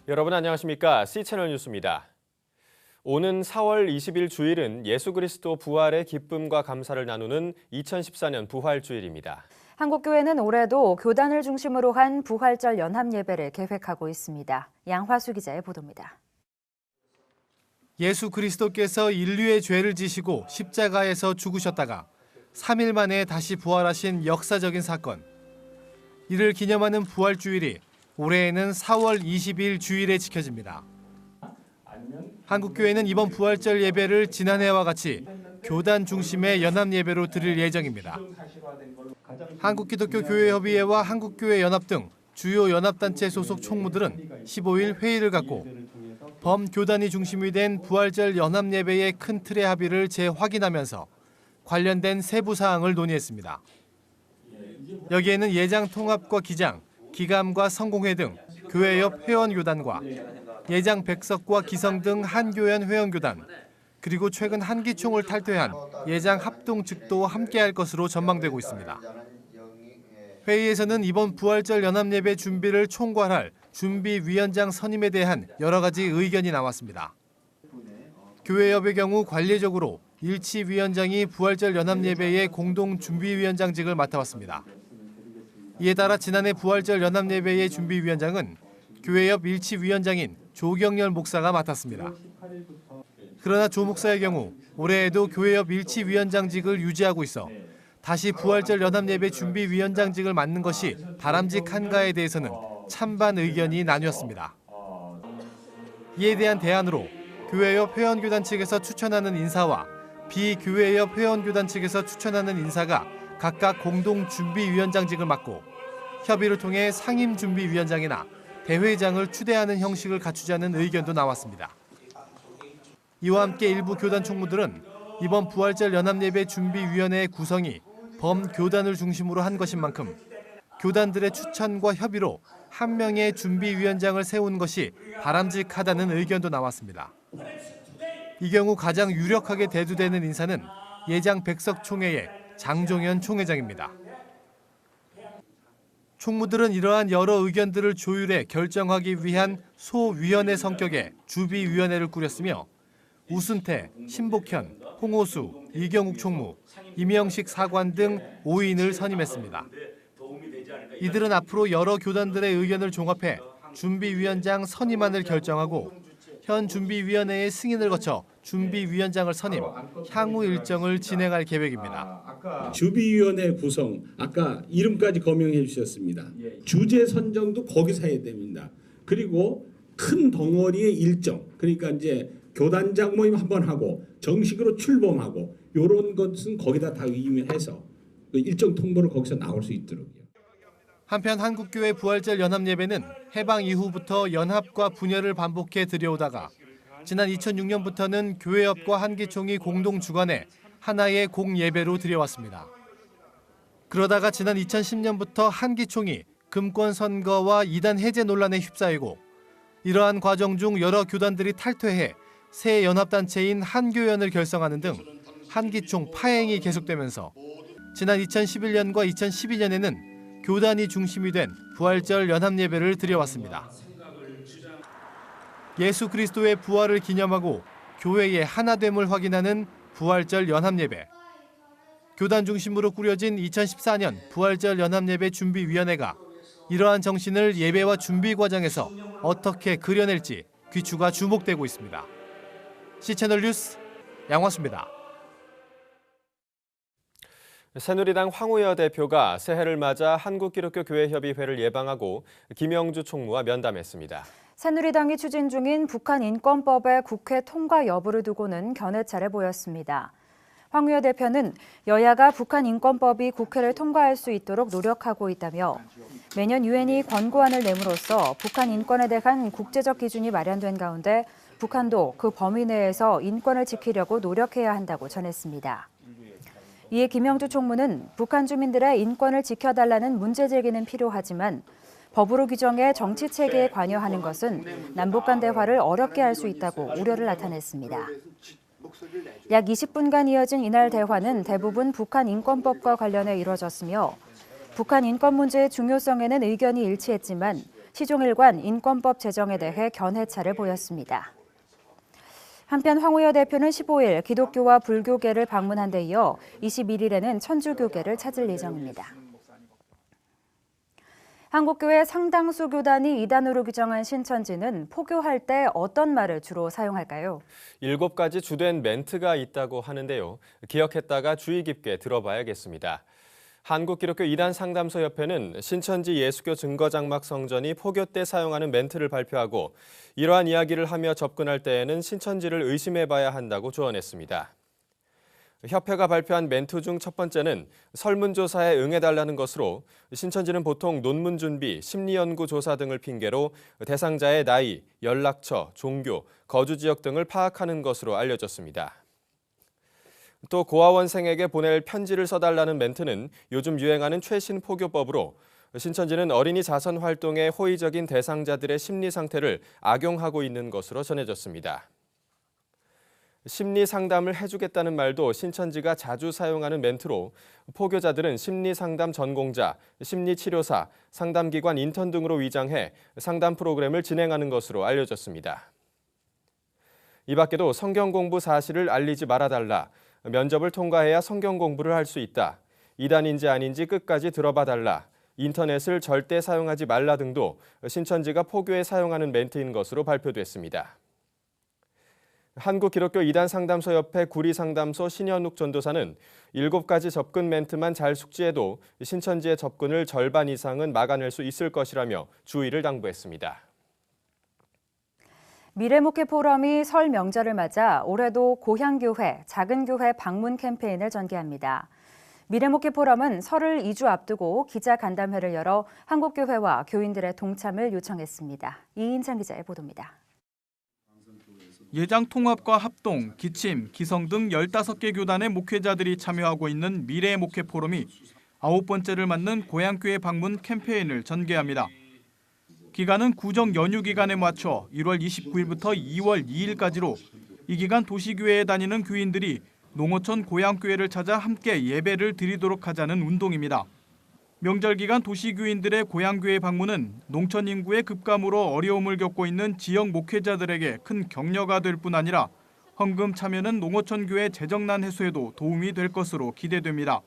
여러분 안녕하십니까? C채널 뉴스입니다. 오는 4월 20일 주일은 예수 그리스도 부활의 기쁨과 감사를 나누는 2014년 부활주일입니다. 한국교회는 올해도 교단을 중심으로 한 부활절 연합예배를 계획하고 있습니다. 양화수 기자의 보도입니다. 예수 그리스도께서 인류의 죄를 지시고 십자가에서 죽으셨다가 3일 만에 다시 부활하신 역사적인 사건. 이를 기념하는 부활주일이 올해에는 4월 20일 주일에 지켜집니다. 한국교회는 이번 부활절 예배를 지난해와 같이 교단 중심의 연합예배로 드릴 예정입니다. 한국기독교교회협의회와 한국교회연합 등 주요 연합단체 소속 총무들은 15일 회의를 갖고 범교단이 중심이 된 부활절 연합예배의 큰 틀의 합의를 재확인하면서 관련된 세부 사항을 논의했습니다. 여기에는 예장 통합과 기장, 기감과 성공회 등 교회협 회원교단과 예장 백석과 기성 등 한교연 회원교단, 그리고 최근 한기총을 탈퇴한 예장 합동 측도 함께할 것으로 전망되고 있습니다. 회의에서는 이번 부활절 연합예배 준비를 총괄할 준비위원장 선임에 대한 여러 가지 의견이 나왔습니다. 교회협의 경우 관례적으로 일치위원장이 부활절 연합예배의 공동준비위원장직을 맡아왔습니다. 이에 따라 지난해 부활절 연합예배의 준비위원장은 교회협 일치위원장인 조경열 목사가 맡았습니다. 그러나 조 목사의 경우 올해에도 교회협 일치위원장직을 유지하고 있어 다시 부활절 연합예배 준비위원장직을 맡는 것이 바람직한가에 대해서는 찬반 의견이 나뉘었습니다. 이에 대한 대안으로 교회협 회원교단 측에서 추천하는 인사와 비교회협 회원교단 측에서 추천하는 인사가 각각 공동준비위원장직을 맡고 협의를 통해 상임준비위원장이나 대회장을 추대하는 형식을 갖추자는 의견도 나왔습니다. 이와 함께 일부 교단 총무들은 이번 부활절 연합예배 준비위원회의 구성이 범교단을 중심으로 한 것인 만큼 교단들의 추천과 협의로 한 명의 준비위원장을 세우는 것이 바람직하다는 의견도 나왔습니다. 이 경우 가장 유력하게 대두되는 인사는 예장 백석 총회의 장종현 총회장입니다. 총무들은 이러한 여러 의견들을 조율해 결정하기 위한 소위원회 성격의 주비위원회를 꾸렸으며 우순태, 신복현, 홍오수, 이경욱 총무, 임영식 사관 등 5인을 선임했습니다. 이들은 앞으로 여러 교단들의 의견을 종합해 준비위원장 선임안을 결정하고 현 준비위원회의 승인을 거쳐 준비위원장을 선임, 향후 일정을 진행할 계획입니다. 주비위원회 구성, 아까 이름까지 거명해 주셨습니다. 주제 선정도 거기서 해야 됩니다. 그리고 큰 덩어리의 일정, 그러니까 이제 교단장 모임 한번 하고 정식으로 출범하고 이런 것은 거기다 다 의미해서 일정 통보를 거기서 나올 수 있도록요. 한편 한국교회 부활절 연합예배는 해방 이후부터 연합과 분열을 반복해 들여오다가 지난 2006년부터는 교회협과 한기총이 공동 주관해 하나의 공예배로 들여왔습니다. 그러다가 지난 2010년부터 한기총이 금권 선거와 이단 해제 논란에 휩싸이고 이러한 과정 중 여러 교단들이 탈퇴해 새 연합단체인 한교연을 결성하는 등 한기총 파행이 계속되면서 지난 2011년과 2012년에는 교단이 중심이 된 부활절 연합예배를 드려왔습니다. 예수 그리스도의 부활을 기념하고 교회의 하나됨을 확인하는 부활절 연합예배. 교단 중심으로 꾸려진 2014년 부활절 연합예배 준비위원회가 이러한 정신을 예배와 준비 과정에서 어떻게 그려낼지 귀추가 주목되고 있습니다. C채널 뉴스 양화수입니다. 새누리당 황우여 대표가 새해를 맞아 한국기독교교회협의회를 예방하고 김영주 총무와 면담했습니다. 새누리당이 추진 중인 북한 인권법의 국회 통과 여부를 두고는 견해차를 보였습니다. 황우여 대표는 여야가 북한 인권법이 국회를 통과할 수 있도록 노력하고 있다며 매년 유엔이 권고안을 내므로써 북한 인권에 대한 국제적 기준이 마련된 가운데 북한도 그 범위 내에서 인권을 지키려고 노력해야 한다고 전했습니다. 이에 김영주 총무는 북한 주민들의 인권을 지켜달라는 문제 제기는 필요하지만 법으로 규정해 정치 체계에 관여하는 것은 남북 간 대화를 어렵게 할 수 있다고 우려를 나타냈습니다. 약 20분간 이어진 이날 대화는 대부분 북한 인권법과 관련해 이뤄졌으며 북한 인권 문제의 중요성에는 의견이 일치했지만 시종일관 인권법 제정에 대해 견해차를 보였습니다. 한편 황우여 대표는 15일 기독교와 불교계를 방문한 데 이어 21일에는 천주교계를 찾을 예정입니다. 한국교회 상당수 교단이 이단으로 규정한 신천지는 포교할 때 어떤 말을 주로 사용할까요? 7가지 주된 멘트가 있다고 하는데요. 기억했다가 주의 깊게 들어봐야겠습니다. 한국기독교 이단 상담소협회는 신천지 예수교 증거장막 성전이 포교 때 사용하는 멘트를 발표하고 이러한 이야기를 하며 접근할 때에는 신천지를 의심해봐야 한다고 조언했습니다. 협회가 발표한 멘트 중 첫 번째는 설문조사에 응해달라는 것으로 신천지는 보통 논문 준비, 심리연구 조사 등을 핑계로 대상자의 나이, 연락처, 종교, 거주 지역 등을 파악하는 것으로 알려졌습니다. 또 고아원생에게 보낼 편지를 써달라는 멘트는 요즘 유행하는 최신 포교법으로 신천지는 어린이 자선 활동에 호의적인 대상자들의 심리 상태를 악용하고 있는 것으로 전해졌습니다. 심리 상담을 해주겠다는 말도 신천지가 자주 사용하는 멘트로 포교자들은 심리 상담 전공자, 심리치료사, 상담기관 인턴 등으로 위장해 상담 프로그램을 진행하는 것으로 알려졌습니다. 이 밖에도 성경 공부 사실을 알리지 말아달라, 면접을 통과해야 성경 공부를 할 수 있다, 이단인지 아닌지 끝까지 들어봐 달라, 인터넷을 절대 사용하지 말라 등도 신천지가 포교에 사용하는 멘트인 것으로 발표됐습니다. 한국기독교 이단 상담소협회 구리상담소 신현욱 전도사는 7가지 접근 멘트만 잘 숙지해도 신천지의 접근을 절반 이상은 막아낼 수 있을 것이라며 주의를 당부했습니다. 미래목회 포럼이 설 명절을 맞아 올해도 고향교회, 작은교회 방문 캠페인을 전개합니다. 미래목회 포럼은 설을 2주 앞두고 기자간담회를 열어 한국교회와 교인들의 동참을 요청했습니다. 이인찬 기자의 보도입니다. 예장 통합과 합동, 기침, 기성 등 15개 교단의 목회자들이 참여하고 있는 미래 목회 포럼이 9번째를 맞는 고향교회 방문 캠페인을 전개합니다. 기간은 구정 연휴 기간에 맞춰 1월 29일부터 2월 2일까지로 이 기간 도시교회에 다니는 교인들이 농어촌 고향교회를 찾아 함께 예배를 드리도록 하자는 운동입니다. 명절 기간 도시교인들의 고향교회 방문은 농촌 인구의 급감으로 어려움을 겪고 있는 지역 목회자들에게 큰 격려가 될 뿐 아니라 헌금 참여는 농어촌 교회 재정난 해소에도 도움이 될 것으로 기대됩니다.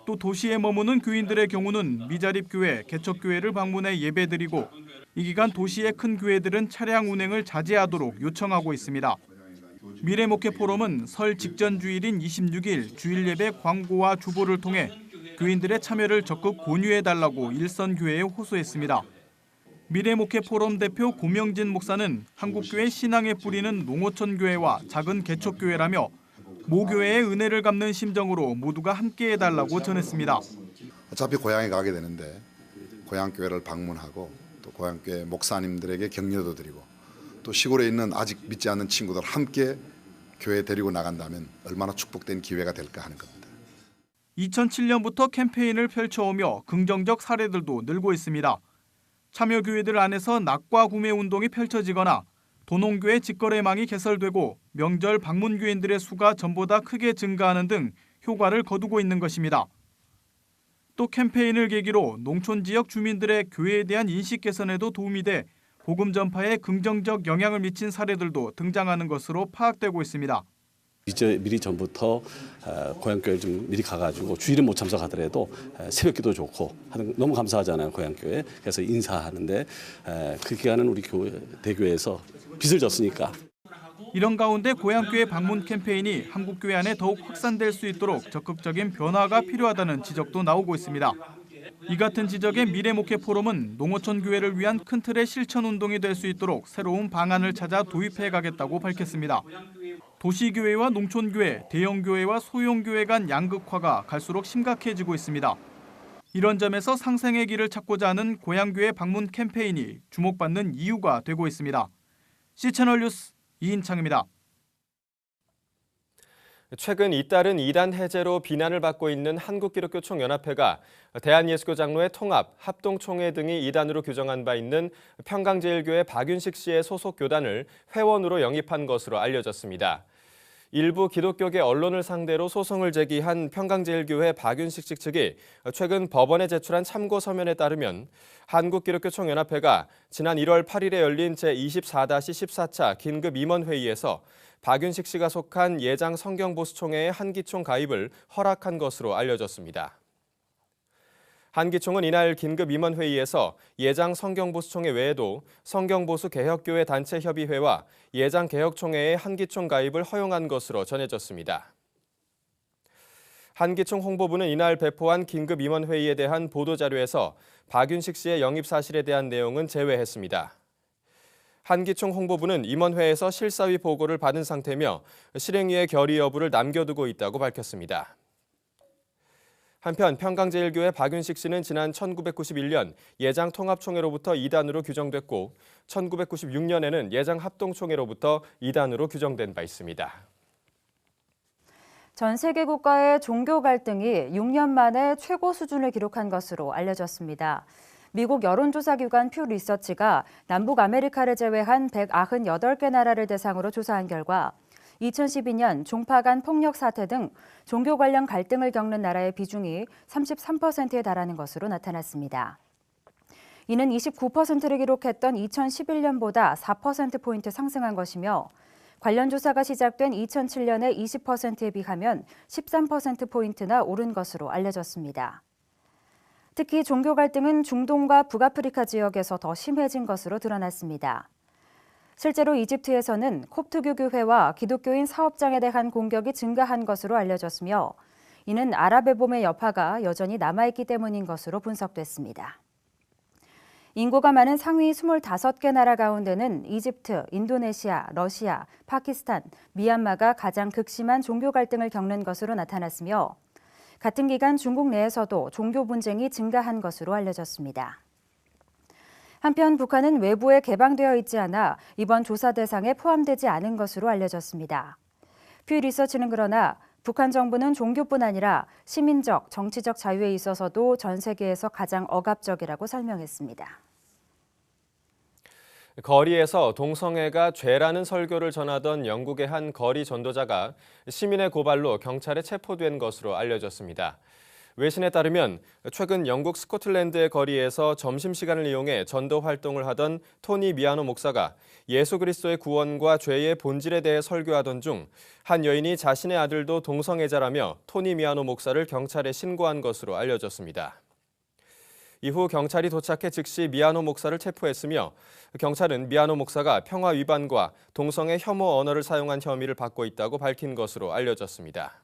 또 도시에 머무는 교인들의 경우는 미자립교회, 개척교회를 방문해 예배드리고 이 기간 도시의 큰 교회들은 차량 운행을 자제하도록 요청하고 있습니다. 미래목회 포럼은 설 직전 주일인 26일 주일 예배 광고와 주보를 통해 교인들의 참여를 적극 권유해달라고 일선교회에 호소했습니다. 미래목회 포럼 대표 고명진 목사는 한국교회 신앙의 뿌리는 농어촌 교회와 작은 개척교회라며 모교회의 은혜를 갚는 심정으로 모두가 함께해달라고 전했습니다. 어차피 고향에 가게 되는데 고향교회를 방문하고 또 고향교회 목사님들에게 격려도 드리고 또 시골에 있는 아직 믿지 않는 친구들 함께 교회 데리고 나간다면 얼마나 축복된 기회가 될까 하는 겁니다. 2007년부터 캠페인을 펼쳐오며 긍정적 사례들도 늘고 있습니다. 참여교회들 안에서 낙과 구매 운동이 펼쳐지거나 도농교회 직거래망이 개설되고 명절 방문교인들의 수가 전보다 크게 증가하는 등 효과를 거두고 있는 것입니다. 또 캠페인을 계기로 농촌 지역 주민들의 교회에 대한 인식 개선에도 도움이 돼 복음 전파에 긍정적 영향을 미친 사례들도 등장하는 것으로 파악되고 있습니다. 미리 전부터 고향교회를 좀 미리 가가지고 주일은 못 참석하더라도 새벽기도 좋고 너무 감사하잖아요, 고향교회. 그래서 인사하는데 그 기간은 우리 대교회에서 빚을 졌으니까. 이런 가운데 고향교회 방문 캠페인이 한국교회 안에 더욱 확산될 수 있도록 적극적인 변화가 필요하다는 지적도 나오고 있습니다. 이 같은 지적에 미래목회 포럼은 농어촌 교회를 위한 큰 틀의 실천 운동이 될 수 있도록 새로운 방안을 찾아 도입해 가겠다고 밝혔습니다. 도시교회와 농촌교회, 대형교회와 소형교회 간 양극화가 갈수록 심각해지고 있습니다. 이런 점에서 상생의 길을 찾고자 하는 고향교회 방문 캠페인이 주목받는 이유가 되고 있습니다. C채널 뉴스 이인창입니다. 최근 잇따른 이단 해제로 비난을 받고 있는 한국기독교총연합회가 대한예수교 장로회 통합, 합동총회 등이 이단으로 규정한 바 있는 평강제일교회 박윤식 씨의 소속 교단을 회원으로 영입한 것으로 알려졌습니다. 일부 기독교계 언론을 상대로 소송을 제기한 평강제일교회 박윤식 측이 최근 법원에 제출한 참고 서면에 따르면 한국기독교총연합회가 지난 1월 8일에 열린 제24-14차 긴급임원회의에서 박윤식 씨가 속한 예장 성경보수총회의 한기총 가입을 허락한 것으로 알려졌습니다. 한기총은 이날 긴급임원회의에서 예장 성경보수총회 외에도 성경보수 개혁교회 단체협의회와 예장개혁총회의 한기총 가입을 허용한 것으로 전해졌습니다. 한기총 홍보부는 이날 배포한 긴급임원회의에 대한 보도자료에서 박윤식 씨의 영입 사실에 대한 내용은 제외했습니다. 한기총 홍보부는 임원회에서 실사위 보고를 받은 상태며 실행위의 결의 여부를 남겨두고 있다고 밝혔습니다. 한편 평강제일교회 박윤식 씨는 지난 1991년 예장통합총회로부터 2단으로 규정됐고 1996년에는 예장합동총회로부터 2단으로 규정된 바 있습니다. 전 세계 국가의 종교 갈등이 6년 만에 최고 수준을 기록한 것으로 알려졌습니다. 미국 여론조사기관 퓨 리서치가 남북 아메리카를 제외한 198개 나라를 대상으로 조사한 결과 2012년 종파 간 폭력 사태 등 종교 관련 갈등을 겪는 나라의 비중이 33%에 달하는 것으로 나타났습니다. 이는 29%를 기록했던 2011년보다 4%포인트 상승한 것이며 관련 조사가 시작된 2007년의 20%에 비하면 13%포인트나 오른 것으로 알려졌습니다. 특히 종교 갈등은 중동과 북아프리카 지역에서 더 심해진 것으로 드러났습니다. 실제로 이집트에서는 콥트교 교회와 기독교인 사업장에 대한 공격이 증가한 것으로 알려졌으며 이는 아랍의 봄의 여파가 여전히 남아있기 때문인 것으로 분석됐습니다. 인구가 많은 상위 25개 나라 가운데는 이집트, 인도네시아, 러시아, 파키스탄, 미얀마가 가장 극심한 종교 갈등을 겪는 것으로 나타났으며 같은 기간 중국 내에서도 종교 분쟁이 증가한 것으로 알려졌습니다. 한편 북한은 외부에 개방되어 있지 않아 이번 조사 대상에 포함되지 않은 것으로 알려졌습니다. 퓨 리서치는 그러나 북한 정부는 종교뿐 아니라 시민적, 정치적 자유에 있어서도 전 세계에서 가장 억압적이라고 설명했습니다. 거리에서 동성애가 죄라는 설교를 전하던 영국의 한 거리 전도자가 시민의 고발로 경찰에 체포된 것으로 알려졌습니다. 외신에 따르면 최근 영국 스코틀랜드의 거리에서 점심시간을 이용해 전도 활동을 하던 토니 미아노 목사가 예수 그리스도의 구원과 죄의 본질에 대해 설교하던 중 한 여인이 자신의 아들도 동성애자라며 토니 미아노 목사를 경찰에 신고한 것으로 알려졌습니다. 이후 경찰이 도착해 즉시 미아노 목사를 체포했으며 경찰은 미아노 목사가 평화 위반과 동성애 혐오 언어를 사용한 혐의를 받고 있다고 밝힌 것으로 알려졌습니다.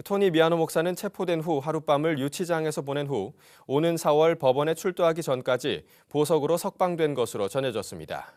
토니 미아노 목사는 체포된 후 하룻밤을 유치장에서 보낸 후 오는 4월 법원에 출두하기 전까지 보석으로 석방된 것으로 전해졌습니다.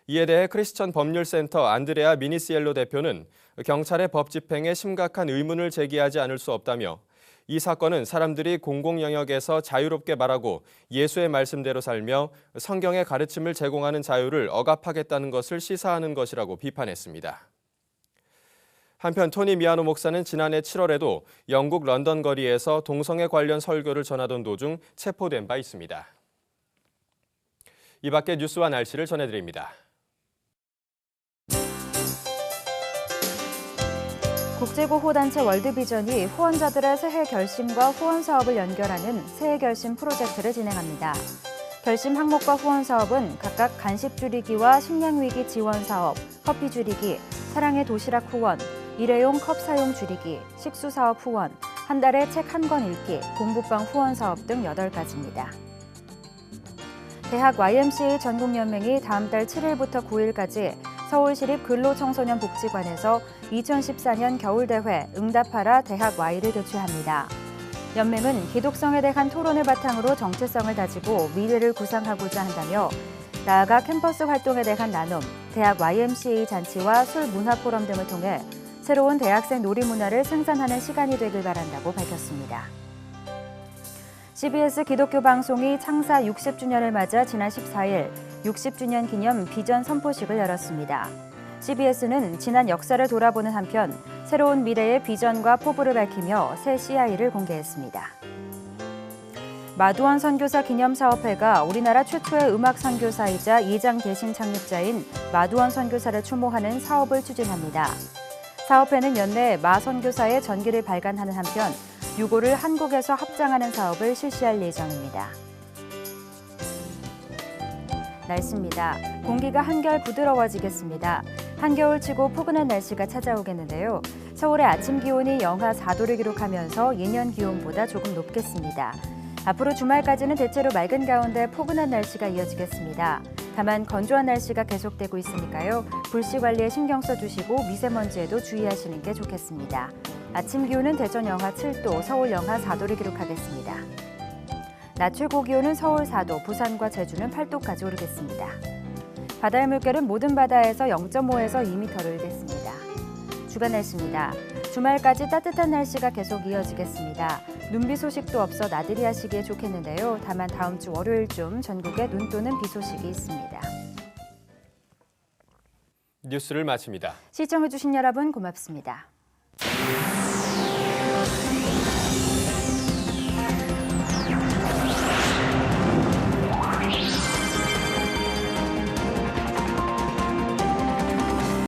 이에 대해 크리스천 법률센터 안드레아 미니시엘로 대표는 경찰의 법 집행에 심각한 의문을 제기하지 않을 수 없다며 이 사건은 사람들이 공공 영역에서 자유롭게 말하고 예수의 말씀대로 살며 성경의 가르침을 제공하는 자유를 억압하겠다는 것을 시사하는 것이라고 비판했습니다. 한편 토니 미아노 목사는 지난해 7월에도 영국 런던 거리에서 동성애 관련 설교를 전하던 도중 체포된 바 있습니다. 이 밖에 뉴스와 날씨를 전해드립니다. 국제구호단체 월드비전이 후원자들의 새해 결심과 후원 사업을 연결하는 새해 결심 프로젝트를 진행합니다. 결심 항목과 후원 사업은 각각 간식 줄이기와 식량위기 지원 사업, 커피 줄이기, 사랑의 도시락 후원, 일회용 컵 사용 줄이기, 식수 사업 후원, 한 달에 책 한 권 읽기, 공부방 후원 사업 등 8가지입니다. 대학 YMCA 전국연맹이 다음 달 7일부터 9일까지 서울시립 근로청소년복지관에서 2014년 겨울대회 응답하라 대학 Y를 개최합니다. 연맹은 기독성에 대한 토론을 바탕으로 정체성을 다지고 미래를 구상하고자 한다며 나아가 캠퍼스 활동에 대한 나눔, 대학 YMCA 잔치와 술 문화 포럼 등을 통해 새로운 대학생 놀이 문화를 생산하는 시간이 되길 바란다고 밝혔습니다. CBS 기독교 방송이 창사 60주년을 맞아 지난 14일 60주년 기념 비전 선포식을 열었습니다. CBS는 지난 역사를 돌아보는 한편 새로운 미래의 비전과 포부를 밝히며 새 CI를 공개했습니다. 마두원 선교사 기념사업회가 우리나라 최초의 음악 선교사이자 이장 대신 창립자인 마두원 선교사를 추모하는 사업을 추진합니다. 사업회는 연내 마 선교사의 전기를 발간하는 한편 유고를 한국에서 합장하는 사업을 실시할 예정입니다. 날씨입니다. 공기가 한결 부드러워지겠습니다. 한겨울치고 포근한 날씨가 찾아오겠는데요. 서울의 아침 기온이 영하 4도를 기록하면서 예년 기온보다 조금 높겠습니다. 앞으로 주말까지는 대체로 맑은 가운데 포근한 날씨가 이어지겠습니다. 다만 건조한 날씨가 계속되고 있으니까요. 불씨 관리에 신경 써주시고 미세먼지에도 주의하시는 게 좋겠습니다. 아침 기온은 대전 영하 7도, 서울 영하 4도를 기록하겠습니다. 낮 최고 기온은 서울 4도, 부산과 제주는 8도까지 오르겠습니다. 바다의 물결은 모든 바다에서 0.5에서 2m를 일겠습니다. 주간 날씨입니다. 주말까지 따뜻한 날씨가 계속 이어지겠습니다. 눈비 소식도 없어 나들이 하시기에 좋겠는데요. 다만 다음 주 월요일쯤 전국에 눈 또는 비 소식이 있습니다. 뉴스를 마칩니다. 시청해주신 여러분 고맙습니다.